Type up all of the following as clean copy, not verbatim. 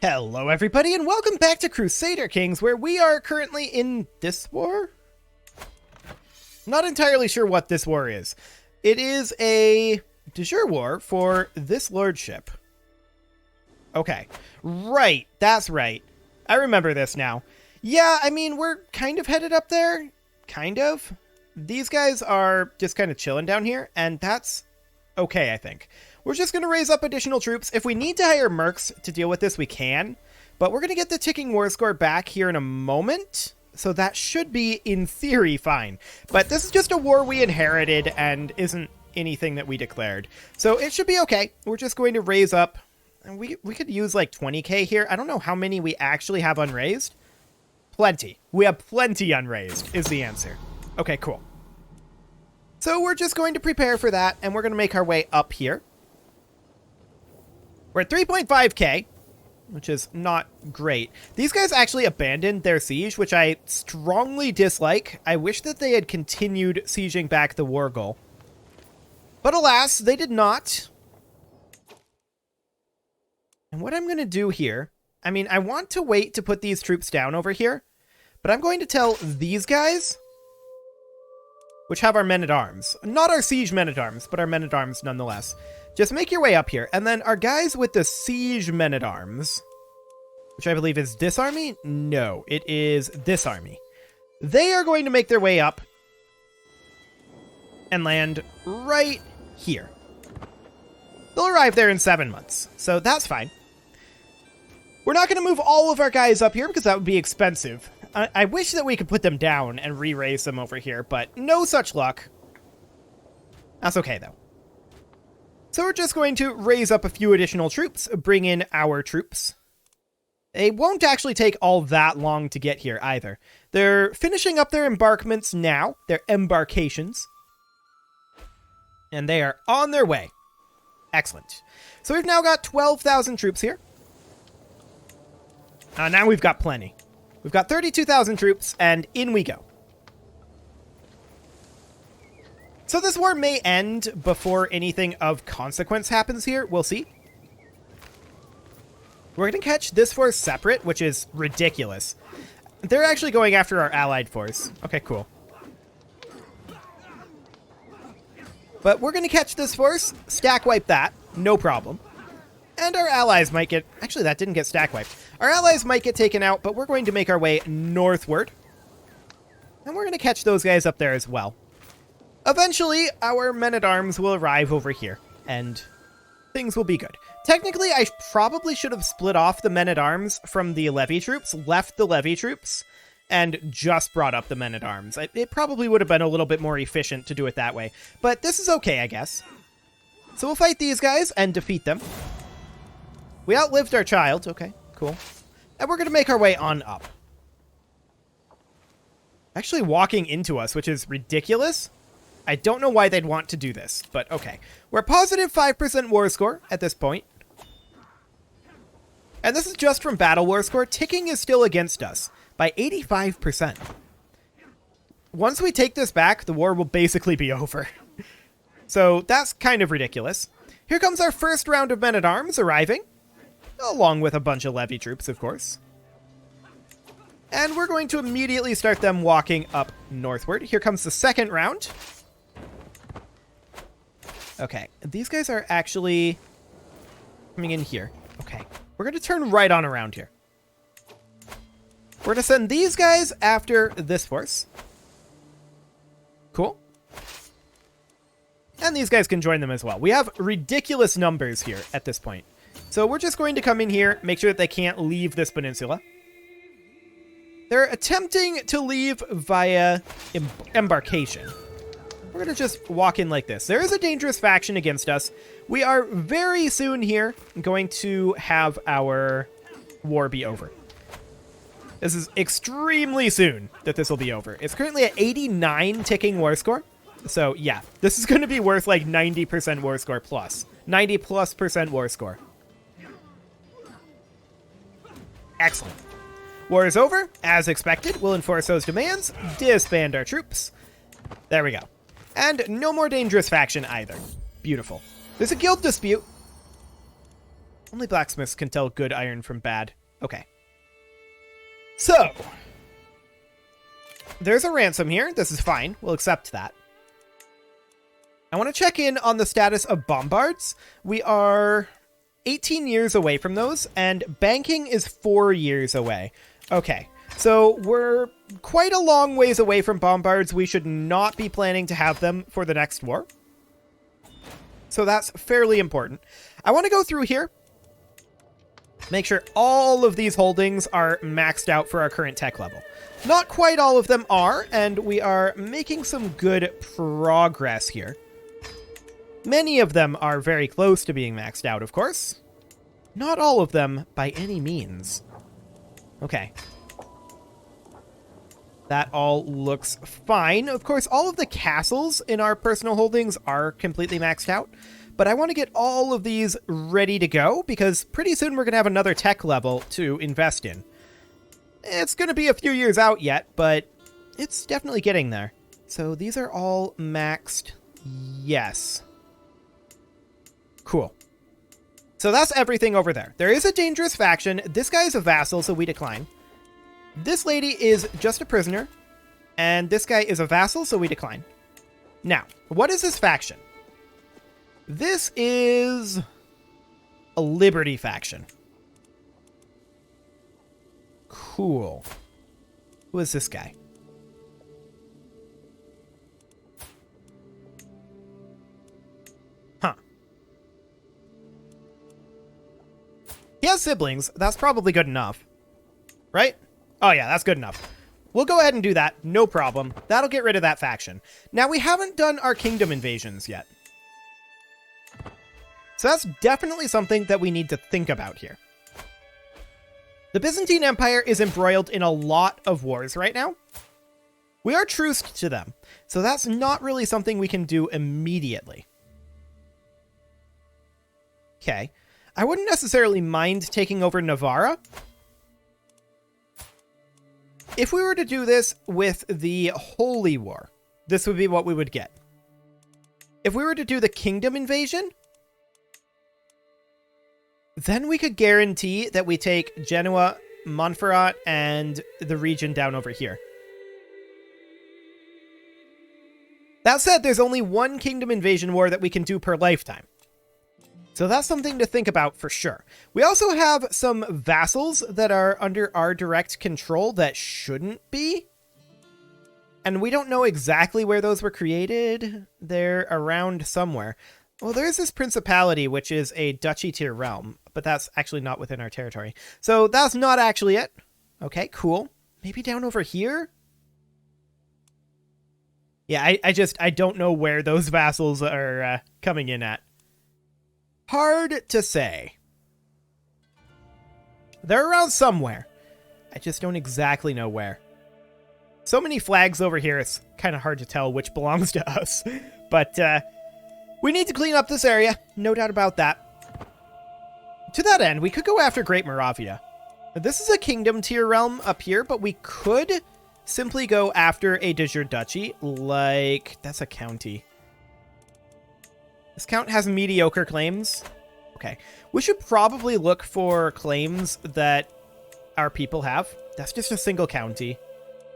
Hello everybody and welcome back to Crusader Kings, where we are currently in this war? Not entirely sure what this war is. It is a de jure war for this lordship. Okay, right, that's right. I remember this now. Yeah, I mean, we're kind of headed up there. Kind of. These guys are just kind of chilling down here, and that's okay, I think. We're just going to raise up additional troops. If we need to hire mercs to deal with this, we can. But we're going to get the ticking war score back here in a moment. So that should be, in theory, fine. But this is just a war we inherited and isn't anything that we declared. So it should be okay. We're just going to raise up. And we could use like 20k here. I don't know how many we actually have unraised. Plenty. We have plenty unraised is the answer. Okay, cool. So we're just going to prepare for that. And we're going to make our way up here. We're at 3.5k, which is not great. These guys actually abandoned their siege, which I strongly dislike. I wish that they had continued sieging back the war goal. But alas, they did not. And what I'm going to do here, I mean, I want to wait to put these troops down over here, but I'm going to tell these guys, which have our men-at-arms, not our siege men-at-arms, but our men-at-arms nonetheless. Just make your way up here. And then our guys with the siege men-at-arms, which I believe is this army? No, it is this army. They are going to make their way up and land right here. They'll arrive there in 7 months, so that's fine. We're not going to move all of our guys up here because that would be expensive. I wish that we could put them down and re-raise them over here, but no such luck. That's okay, though. So we're just going to raise up a few additional troops, bring in our troops. It won't actually take all that long to get here either. They're finishing up their embarkments now, their embarkations. And they are on their way. Excellent. So we've now got 12,000 troops here. Now we've got plenty. We've got 32,000 troops, and in we go. So this war may end before anything of consequence happens here. We'll see. We're going to catch this force separate, which is ridiculous. They're actually going after our allied force. Okay, cool. But we're going to catch this force, stack wipe that, no problem. And our allies might get... Actually, that didn't get stack wiped. Our allies might get taken out, but we're going to make our way northward. And we're going to catch those guys up there as well. Eventually, our men-at-arms will arrive over here, and things will be good. Technically, I probably should have split off the men-at-arms from the levy troops, left the levy troops, and just brought up the men-at-arms. It probably would have been a little bit more efficient to do it that way, but this is okay, I guess. So we'll fight these guys and defeat them. We outlived our child. Okay, cool. And we're going to make our way on up. Actually walking into us, which is ridiculous. I don't know why they'd want to do this, but okay. We're positive 5% war score at this point. And this is just from battle war score. Ticking is still against us by 85%. Once we take this back, the war will basically be over. So that's kind of ridiculous. Here comes our first round of men-at-arms arriving, along with a bunch of levy troops, of course. And we're going to immediately start them walking up northward. Here comes the second round. Okay, these guys are actually coming in here. Okay, we're going to turn right on around here. We're going to send these guys after this force. Cool. And these guys can join them as well. We have ridiculous numbers here at this point. So we're just going to come in here, make sure that they can't leave this peninsula. They're attempting to leave via embarkation. We're going to just walk in like this. There is a dangerous faction against us. We are very soon here going to have our war be over. This is extremely soon that this will be over. It's currently at 89 ticking war score. So yeah, this is going to be worth like 90% war score plus. 90+% war score. Excellent. War is over. As expected, we'll enforce those demands, disband our troops. There we go. And no more dangerous faction either. Beautiful. There's a guild dispute. Only blacksmiths can tell good iron from bad. Okay. So, there's a ransom here. This is fine. We'll accept that. I want to check in on the status of bombards. We are 18 years away from those, and banking is 4 years away. Okay, so we're quite a long ways away from bombards. We should not be planning to have them for the next war. So that's fairly important. I want to go through here, make sure all of these holdings are maxed out for our current tech level. Not quite all of them are, and we are making some good progress here. Many of them are very close to being maxed out, of course. Not all of them by any means. Okay. That all looks fine. Of course, all of the castles in our personal holdings are completely maxed out, but I want to get all of these ready to go because pretty soon we're going to have another tech level to invest in. It's going to be a few years out yet, but it's definitely getting there. So these are all maxed. Yes. Cool. So that's everything over there. There is a dangerous faction. This guy is a vassal, so we decline. This lady is just a prisoner. And this guy is a vassal, so we decline. Now, what is this faction? This is a liberty faction. Cool. Who is this guy? Huh. He has siblings. That's probably good enough. Right? Oh yeah, that's good enough. We'll go ahead and do that. No problem. That'll get rid of that faction. Now, we haven't done our kingdom invasions yet. So that's definitely something that we need to think about here. The Byzantine Empire is embroiled in a lot of wars right now. We are truced to them, so that's not really something we can do immediately. Okay. I wouldn't necessarily mind taking over Navarra. If we were to do this with the Holy War, this would be what we would get. If we were to do the kingdom invasion, then we could guarantee that we take Genoa, Montferrat, and the region down over here. That said, there's only one kingdom invasion war that we can do per lifetime. So that's something to think about for sure. We also have some vassals that are under our direct control that shouldn't be. And we don't know exactly where those were created. They're around somewhere. Well, there's this principality, which is a duchy tier realm, but that's actually not within our territory. So that's not actually it. Okay, cool. Maybe down over here? Yeah, I don't know where those vassals are coming in at. Hard to say. They're around somewhere. I just don't exactly know where. So many flags over here, it's kind of hard to tell which belongs to us. But we need to clean up this area, no doubt about that. To that end, we could go after Great Moravia. This is a kingdom tier realm up here, but we could simply go after a de jure duchy, like, that's a county. This count has mediocre claims. Okay. We should probably look for claims that our people have. That's just a single county.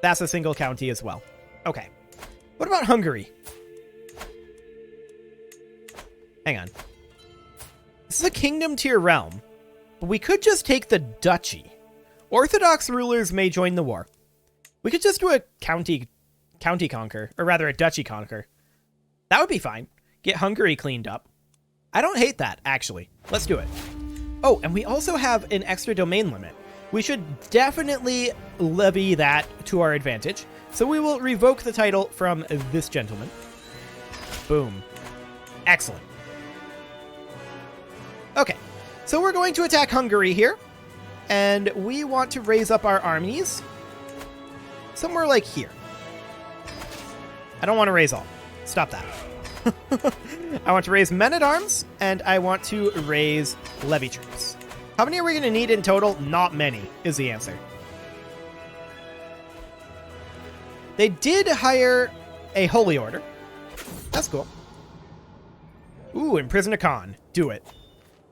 That's a single county as well. Okay. What about Hungary? Hang on. This is a kingdom tier realm, but we could just take the duchy. Orthodox rulers may join the war. We could just do a county conquer, or rather a duchy conquer. That would be fine. Get Hungary cleaned up. I don't hate that, actually. Let's do it. Oh, and we also have an extra domain limit. We should definitely levy that to our advantage. So we will revoke the title from this gentleman. Boom. Excellent. Okay, so we're going to attack Hungary here. And we want to raise up our armies somewhere like here. I don't want to raise all. Stop that. I want to raise men-at-arms, and I want to raise levy troops. How many are we going to need in total? Not many, is the answer. They did hire a holy order. That's cool. Ooh, imprison a Khan. Do it.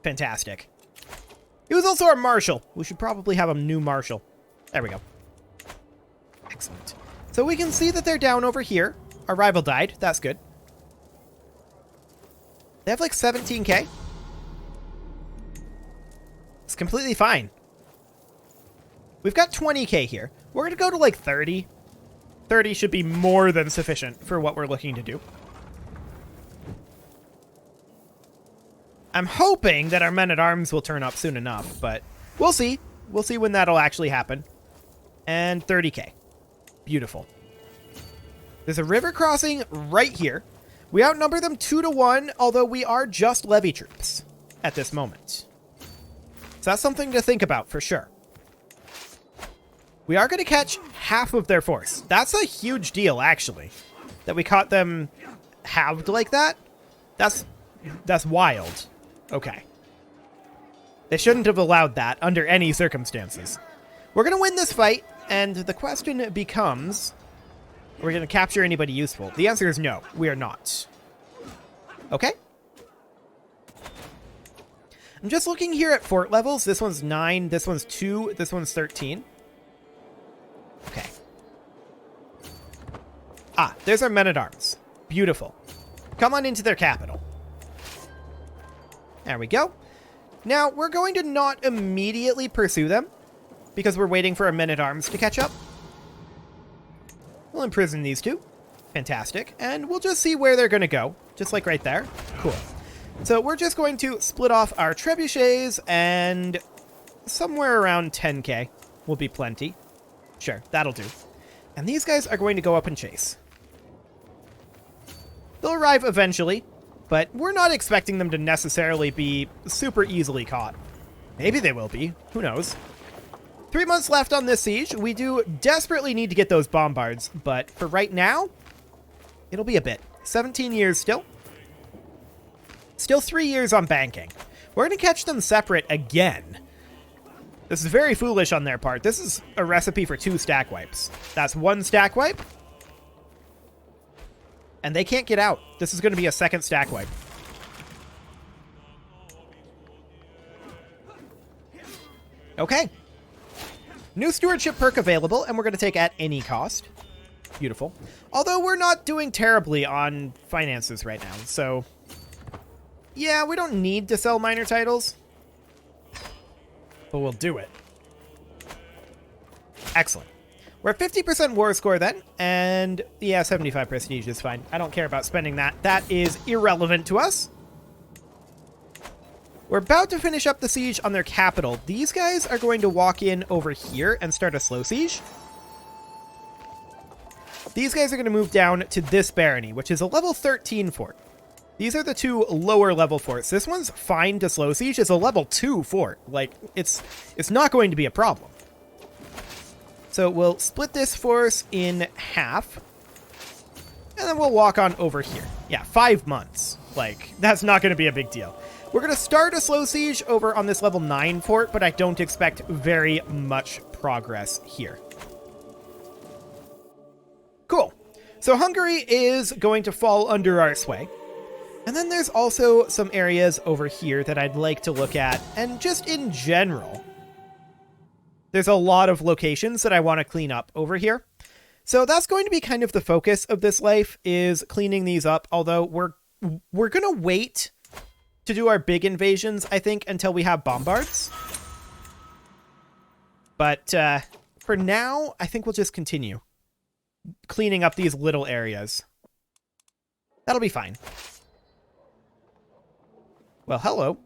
Fantastic. He was also our marshal. We should probably have a new marshal. There we go. Excellent. So we can see that they're down over here. Our rival died. That's good. They have like 17k. It's completely fine. We've got 20k here. We're going to go to like 30. 30 should be more than sufficient for what we're looking to do. I'm hoping that our men-at-arms will turn up soon enough, but we'll see. We'll see when that'll actually happen. And 30k. Beautiful. There's a river crossing right here. We outnumber them 2-1, although we are just levy troops at this moment. So that's something to think about for sure. We are going to catch half of their force. That's a huge deal, actually, that we caught them halved like that. That's wild. Okay. They shouldn't have allowed that under any circumstances. We're going to win this fight, and the question becomes, are we going to capture anybody useful? The answer is no, we are not. Okay. I'm just looking here at fort levels. This one's 9, this one's 2, this one's 13. Okay. Ah, there's our men-at-arms. Beautiful. Come on into their capital. There we go. Now, we're going to not immediately pursue them, because we're waiting for our men-at-arms to catch up. We'll imprison these two. Fantastic. And we'll just see where they're going to go, just like right there. Cool. So we're just going to split off our trebuchets, and somewhere around 10k will be plenty. Sure, that'll do. And these guys are going to go up and chase. They'll arrive eventually, but we're not expecting them to necessarily be super easily caught. Maybe they will be. Who knows? 3 months left on this siege. We do desperately need to get those bombards, but for right now, it'll be a bit. 17 years still. Still 3 years on banking. We're going to catch them separate again. This is very foolish on their part. This is a recipe for 2 stack wipes. That's 1 stack wipe. And they can't get out. This is going to be a 2nd stack wipe. Okay. New stewardship perk available, and we're going to take at any cost. Beautiful. Although we're not doing terribly on finances right now, so yeah, we don't need to sell minor titles, but we'll do it. Excellent. We're at 50% war score then, and yeah, 75 prestige is fine. I don't care about spending that. That is irrelevant to us. We're about to finish up the siege on their capital. These guys are going to walk in over here and start a slow siege. These guys are going to move down to this barony, which is a level 13 fort. These are the 2 lower level forts. This one's fine to slow siege. It's a level 2 fort. Like, it's not going to be a problem. So we'll split this force in half, and then we'll walk on over here. Yeah, 5 months. Like, that's not going to be a big deal. We're going to start a slow siege over on this level 9 fort, but I don't expect very much progress here. Cool. So Hungary is going to fall under our sway. And then there's also some areas over here that I'd like to look at, and just in general, there's a lot of locations that I want to clean up over here. So that's going to be kind of the focus of this life, is cleaning these up, although we're going to wait to do our big invasions, I think, until we have bombards. But for now, I think we'll just continue cleaning up these little areas. That'll be fine. Well, hello.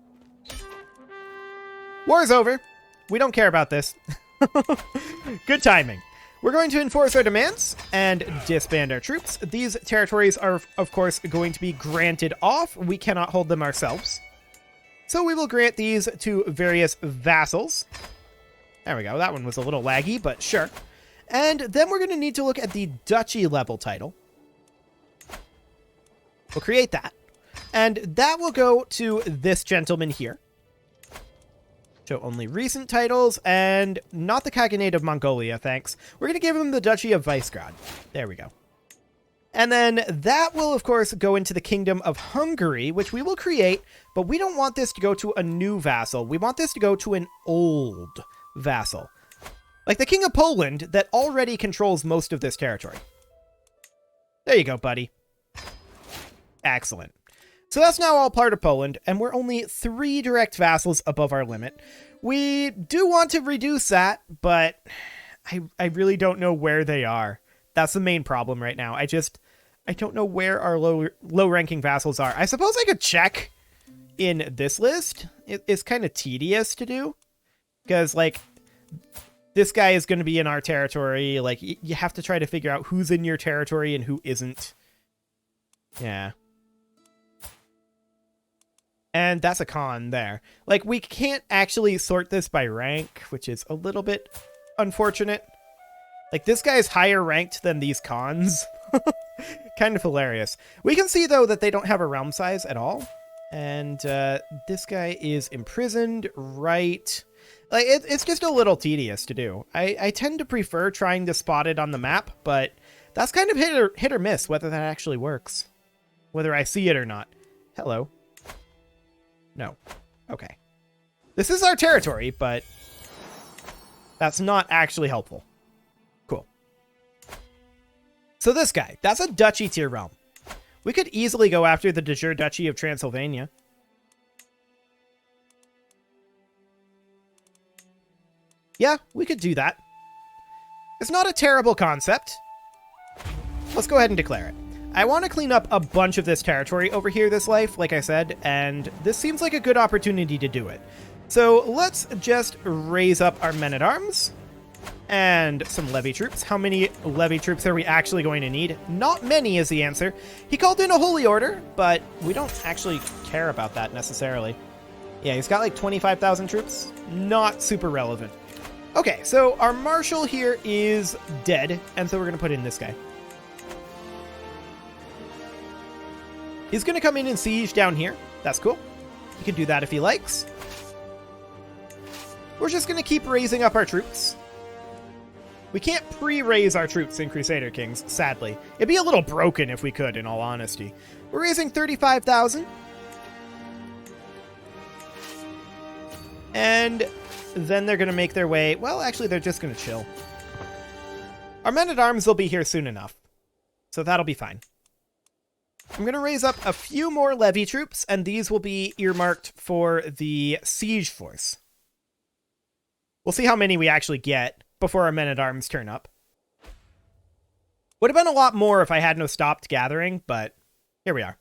War's over. We don't care about this. Good timing. We're going to enforce our demands and disband our troops. These territories are, of course, going to be granted off. We cannot hold them ourselves. So we will grant these to various vassals. There we go. That one was a little laggy, but sure. And then we're going to need to look at the duchy level title. We'll create that. And that will go to this gentleman here. Show only recent titles, and not the Khaganate of Mongolia, thanks. We're going to give him the Duchy of Visegrad. There we go. And then that will, of course, go into the Kingdom of Hungary, which we will create, but we don't want this to go to a new vassal. We want this to go to an old vassal. Like the King of Poland that already controls most of this territory. There you go, buddy. Excellent. So that's now all part of Poland, and we're only 3 direct vassals above our limit. We do want to reduce that, but I really don't know where they are. That's the main problem right now. I don't know where our low-ranking vassals are. I suppose I could check in this list. It's kind of tedious to do, because, like, this guy is going to be in our territory. Like, you have to try to figure out who's in your territory and who isn't. Yeah. And that's a con there. Like, we can't actually sort this by rank, which is a little bit unfortunate. Like, this guy is higher ranked than these cons. Kind of hilarious. We can see, though, that they don't have a realm size at all. And this guy is imprisoned, right? Like, it's just a little tedious to do. I tend to prefer trying to spot it on the map, but that's kind of hit or miss whether that actually works. Whether I see it or not. Hello. No. Okay. This is our territory, but that's not actually helpful. Cool. So this guy, that's a duchy tier realm. We could easily go after the de jure duchy of Transylvania. Yeah, we could do that. It's not a terrible concept. Let's go ahead and declare it. I want to clean up a bunch of this territory over here this life, like I said, and this seems like a good opportunity to do it. So let's just raise up our men-at-arms and some levy troops. How many levy troops are we actually going to need? Not many is the answer. He called in a holy order, but we don't actually care about that necessarily. Yeah, he's got like 25,000 troops. Not super relevant. Okay, so our marshal here is dead, and so we're going to put in this guy. He's going to come in and siege down here. That's cool. He can do that if he likes. We're just going to keep raising up our troops. We can't pre-raise our troops in Crusader Kings, sadly. It'd be a little broken if we could, in all honesty. We're raising 35,000. And then they're going to make their way... Well, actually, they're just going to chill. Our men-at-arms will be here soon enough. So that'll be fine. I'm going to raise up a few more levy troops, and these will be earmarked for the siege force. We'll see how many we actually get before our men-at-arms turn up. Would have been a lot more if I hadn't stopped gathering, but here we are.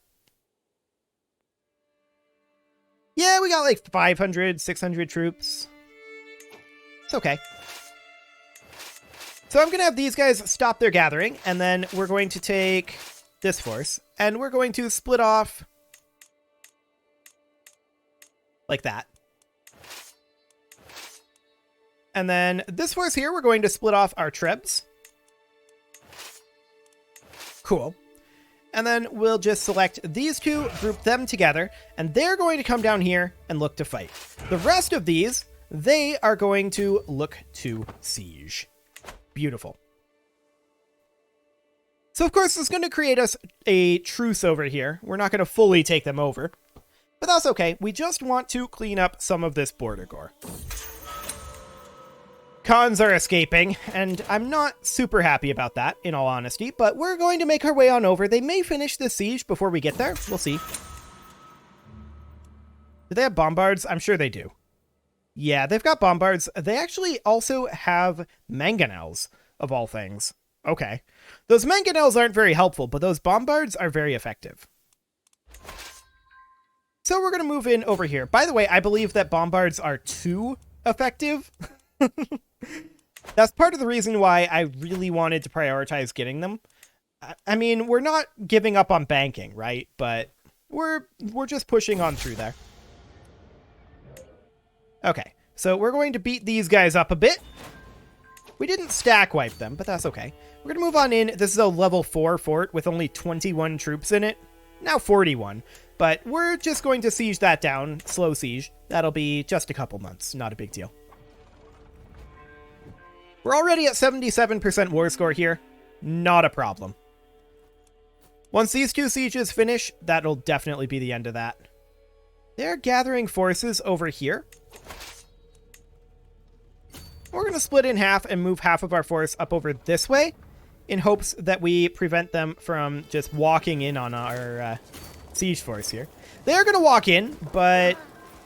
Yeah, we got like 500, 600 troops. It's okay. So I'm going to have these guys stop their gathering, and then we're going to take this force, and we're going to split off like that. And then this force here, we're going to split off our trebs. Cool. And then we'll just select these two, group them together, and they're going to come down here and look to fight. The rest of these, they are going to look to siege. Beautiful. So, of course, it's going to create us a truce over here. We're not going to fully take them over, but that's okay. We just want to clean up some of this border gore. Cons are escaping, and I'm not super happy about that, in all honesty, but we're going to make our way on over. They may finish the siege before we get there. We'll see. Do they have bombards? I'm sure they do. Yeah, they've got bombards. They actually also have mangonels, of all things. Okay. Those mangonels aren't very helpful, but those bombards are very effective. So we're going to move in over here. By the way, I believe that bombards are too effective. That's part of the reason why I really wanted to prioritize getting them. I mean, we're not giving up on banking, right? But we're just pushing on through there. Okay, so we're going to beat these guys up a bit. We didn't stack wipe them, but that's okay. We're going to move on in. This is a level 4 fort with only 21 troops in it. Now 41. But we're just going to siege that down. Slow siege. That'll be just a couple months. Not a big deal. We're already at 77% war score here. Not a problem. Once these 2 sieges finish, that'll definitely be the end of that. They're gathering forces over here. We're going to split in half and move half of our force up over this way in hopes that we prevent them from just walking in on our siege force here. They're going to walk in, but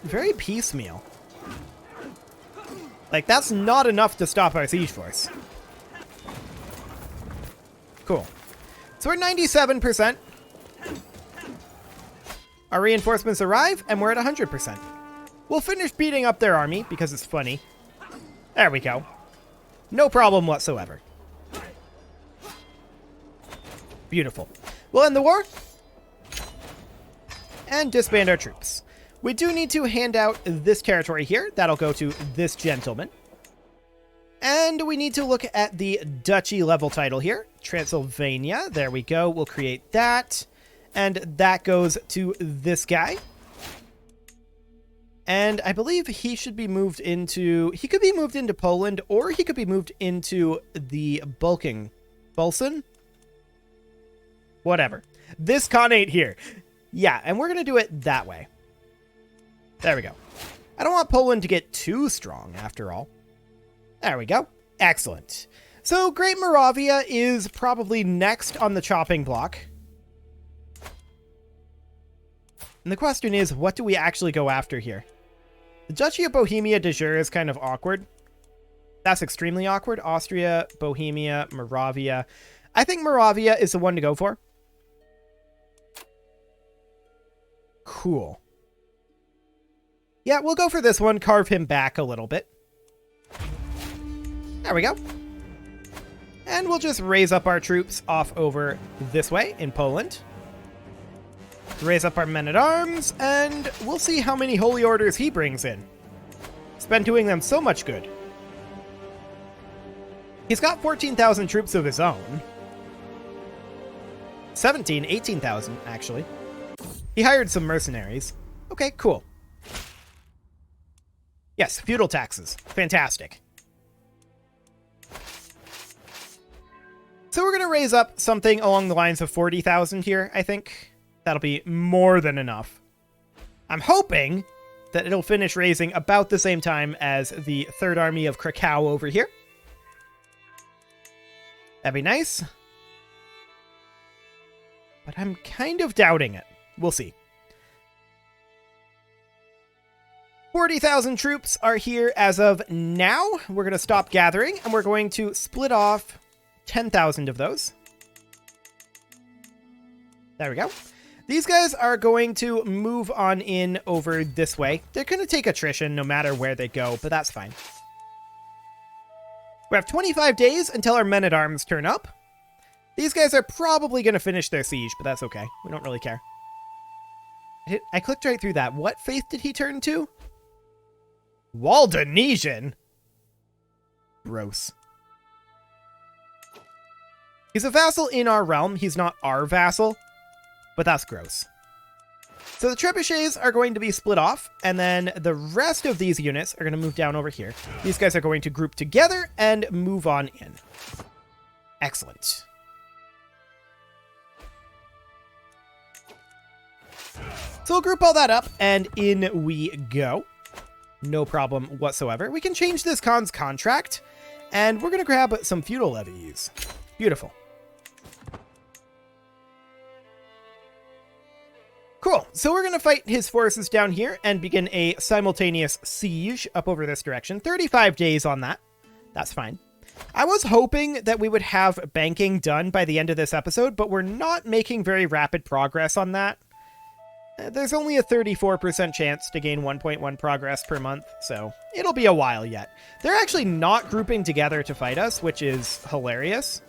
very piecemeal. Like, that's not enough to stop our siege force. Cool. So we're 97%. Our reinforcements arrive, and we're at 100%. We'll finish beating up their army, because it's funny. There we go. No problem whatsoever. Beautiful. We'll end the war. And disband our troops. We do need to hand out this territory here. That'll go to this gentleman. And we need to look at the duchy level title here. Transylvania. There we go. We'll create that. And that goes to this guy. And I believe he should be moved into... He could be moved into Poland, or he could be moved into the Bulsen? Whatever. This Khanate here. Yeah, and we're going to do it that way. There we go. I don't want Poland to get too strong, after all. There we go. Excellent. So, Great Moravia is probably next on the chopping block. And the question is, what do we actually go after here? The Duchy of Bohemia de jure is kind of awkward. That's extremely awkward. Austria, Bohemia, Moravia. I think Moravia is the one to go for. Cool. Yeah, we'll go for this one. Carve him back a little bit. There we go. And we'll just raise up our troops off over this way in Poland. Raise up our men-at-arms, and we'll see how many holy orders he brings in. He's been doing them so much good. He's got 14,000 troops of his own. 18,000, actually. He hired some mercenaries. Okay, cool. Yes, feudal taxes. Fantastic. So we're going to raise up something along the lines of 40,000 here, I think. That'll be more than enough. I'm hoping that it'll finish raising about the same time as the Third Army of Krakow over here. That'd be nice. But I'm kind of doubting it. We'll see. 40,000 troops are here as of now. We're going to stop gathering, and we're going to split off 10,000 of those. There we go. These guys are going to move on in over this way. They're going to take attrition no matter where they go, but that's fine. We have 25 days until our men-at-arms turn up. These guys are probably going to finish their siege, but that's okay. We don't really care. I clicked right through that. What faith did he turn to? Waldenesian? Gross. He's a vassal in our realm. He's not our vassal. But that's gross. So the trebuchets are going to be split off, and then the rest of these units are going to move down over here. These guys are going to group together and move on in. Excellent. So we'll group all that up, and in we go. No problem whatsoever. We can change this Khan's contract, and we're going to grab some feudal levies. Beautiful. Cool. So we're going to fight his forces down here and begin a simultaneous siege up over this direction. 35 days on that. That's fine. I was hoping that we would have banking done by the end of this episode, but we're not making very rapid progress on that. There's only a 34% chance to gain 1.1 progress per month, so it'll be a while yet. They're actually not grouping together to fight us, which is hilarious.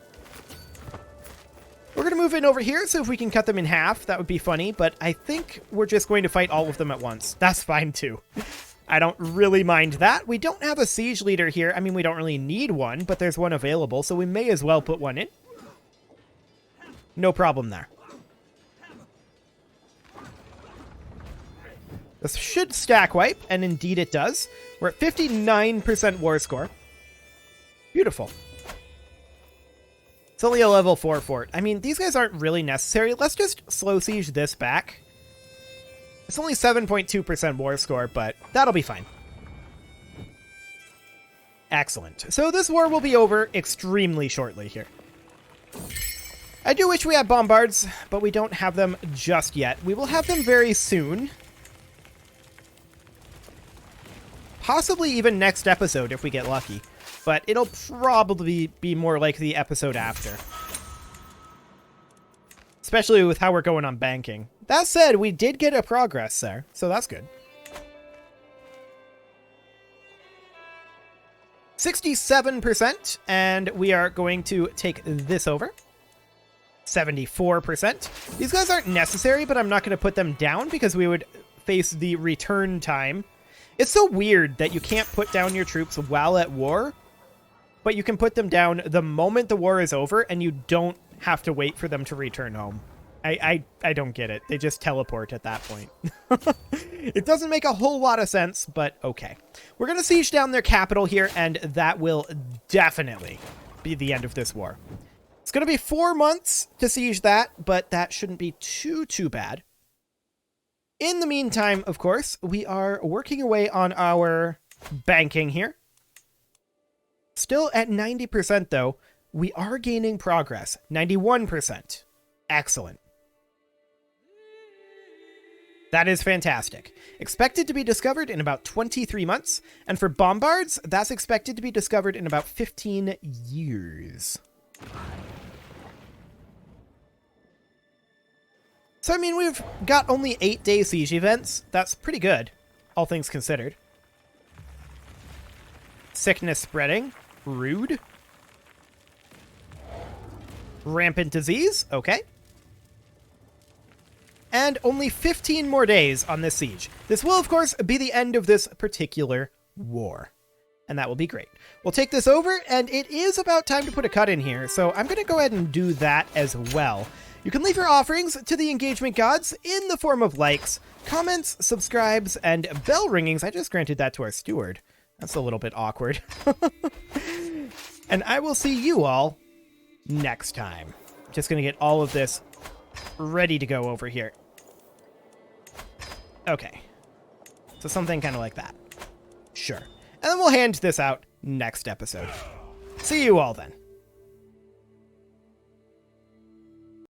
We're going to move in over here, so if we can cut them in half, that would be funny, but I think we're just going to fight all of them at once. That's fine, too. I don't really mind that. We don't have a siege leader here. I mean, we don't really need one, but there's one available, so we may as well put one in. No problem there. This should stack wipe, and indeed it does. We're at 59% war score. Beautiful. It's only a level 4 fort. I mean, these guys aren't really necessary. Let's just slow siege this back. It's only 7.2% war score, but that'll be fine. Excellent. So this war will be over extremely shortly here. I do wish we had bombards, but we don't have them just yet. We will have them very soon. Possibly even next episode if we get lucky. But it'll probably be more like the episode after. Especially with how we're going on banking. That said, we did get a progress there, so that's good. 67%, and we are going to take this over. 74%. These guys aren't necessary, but I'm not going to put them down because we would face the return time. It's so weird that you can't put down your troops while at war, but you can put them down the moment the war is over, and you don't have to wait for them to return home. I don't get it. They just teleport at that point. It doesn't make a whole lot of sense, but okay. We're going to siege down their capital here, and that will definitely be the end of this war. It's going to be 4 months to siege that, but that shouldn't be too bad. In the meantime, of course, we are working away on our banking here. Still at 90%, though. We are gaining progress. 91%. Excellent. That is fantastic. Expected to be discovered in about 23 months. And for bombards, that's expected to be discovered in about 15 years. So, I mean, we've got only 8-day siege events. That's pretty good, all things considered. Sickness spreading. Rude. Rampant disease. Okay. And only 15 more days on this siege. This will, of course, be the end of this particular war. And that will be great. We'll take this over, and it is about time to put a cut in here, so I'm going to go ahead and do that as well. You can leave your offerings to the engagement gods in the form of likes, comments, subscribes, and bell ringings. I just granted that to our steward. That's a little bit awkward. And I will see you all next time. Just going to get all of this ready to go over here. Okay. So something kind of like that. Sure. And then we'll hand this out next episode. See you all then.